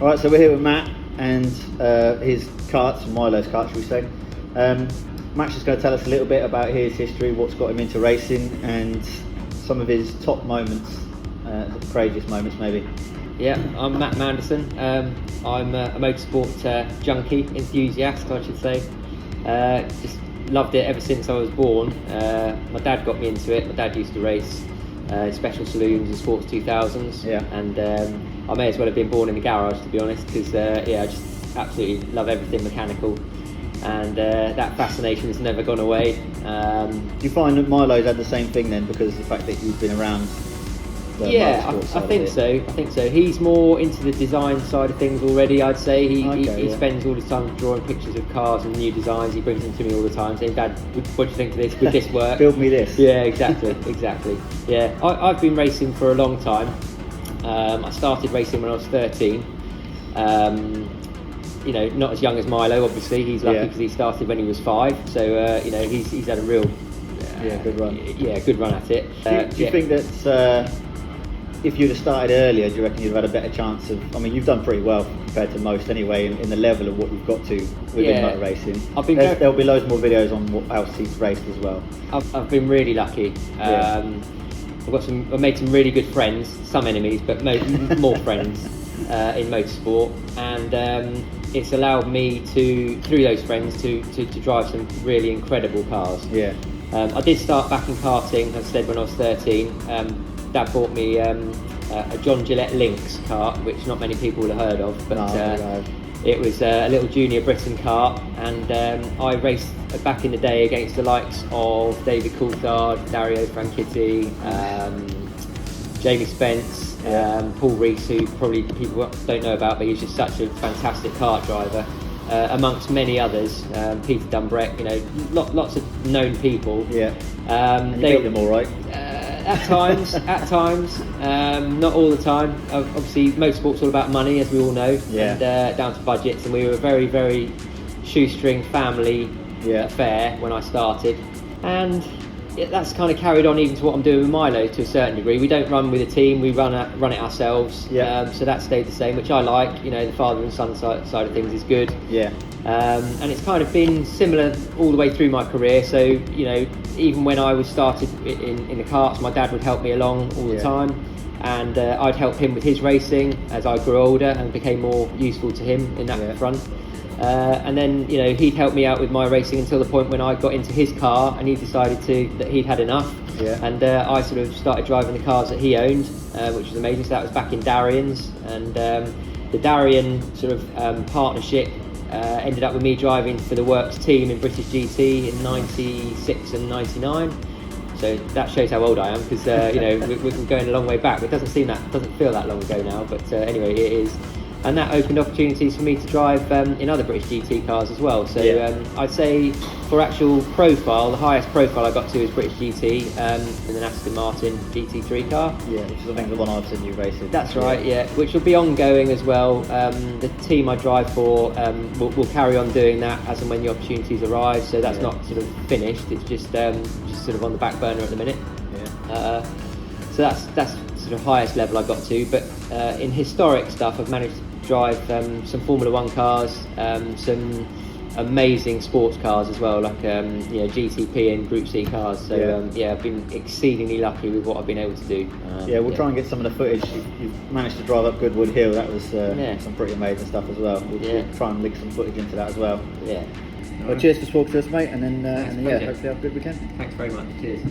All right, so we're here with Matt and his karts, Milo's karts, shall we say. Matt's just going to tell us a little bit about his history, what's got him into racing, and some of his top moments, craziest moments maybe. Yeah, I'm Matt Manderson. I'm a motorsport junkie, enthusiast, I should say. Just loved it ever since I was born. My dad got me into it. My dad used to race special saloons and sports 2000s. Yeah. And I may as well have been born in the garage, to be honest, because I just absolutely love everything mechanical. And that fascination has never gone away. Do you find that Milo's had the same thing then, because of the fact that you've been around? Yeah, I think so. He's more into the design side of things already, I'd say. He spends all his time drawing pictures of cars and new designs. He brings them to me all the time, saying, "Dad, what do you think of this? Would this work? Build me this." Yeah, exactly. Yeah, I've been racing for a long time. I started racing when I was 13. Not as young as Milo, obviously. He's lucky because he started when he was 5. So he's had a real good run. Good run at it. Do you think that if you'd have started earlier, do you reckon you'd have had a better chance of? I mean, you've done pretty well compared to most anyway in the level of what you've got to within motor racing. There'll be loads more videos on what else he's raced as well. I've been really lucky. I've made some really good friends, some enemies, but more friends in motorsport, and it's allowed me through those friends to drive some really incredible cars. Yeah. I did start back in karting, as I said, when I was 13. Dad bought me a John Gillette Lynx kart, which not many people will have heard of, but it was a little Junior Britain kart, and I raced back in the day against the likes of David Coulthard, Dario Franchitti, Jamie Spence, Paul Rees, who probably people don't know about, but he's just such a fantastic kart driver, amongst many others. Peter Dumbrek, lots of known people. Yeah. And you beat them all right. At times, not all the time. Obviously, motorsport's all about money, as we all know, and down to budgets. And we were a very, very shoestring family affair when I started, and that's kind of carried on even to what I'm doing with Milo to a certain degree. We don't run with a team; we run it ourselves. So that stayed the same, which I like. The father and son side of things is good. Yeah. And it's kind of been similar all the way through my career. So even when I was started in the karts, my dad would help me along all the time, and I'd help him with his racing as I grew older and became more useful to him in that front. And then he'd help me out with my racing until the point when I got into his car and he decided that he'd had enough. And I sort of started driving the cars that he owned, which was amazing. So that was back in Darion's, and the Darion sort of partnership ended up with me driving for the Works team in British GT in 96 and 99. So that shows how old I am, because we're going a long way back. It doesn't feel that long ago now, but anyway, it is. And that opened opportunities for me to drive in other British GT cars as well. So I'd say for actual profile, the highest profile I got to is British GT in an Aston Martin GT3 car. Yeah, which is I think the one I've seen you racing. That's right, which will be ongoing as well. The team I drive for will carry on doing that as and when the opportunities arise. So that's not sort of finished. It's just sort of on the back burner at the minute. So that's sort of highest level I got to. But in historic stuff, I've managed to drive some Formula 1 cars, some amazing sports cars as well, like GTP and Group C cars. So I've been exceedingly lucky with what I've been able to do. We'll try and get some of the footage. You've managed to drive up Goodwood Hill. That was some pretty amazing stuff as well. We'll try and link some footage into that as well. Yeah. Well, cheers for talking to us, mate, and then hopefully have a good weekend. Thanks very much. Cheers.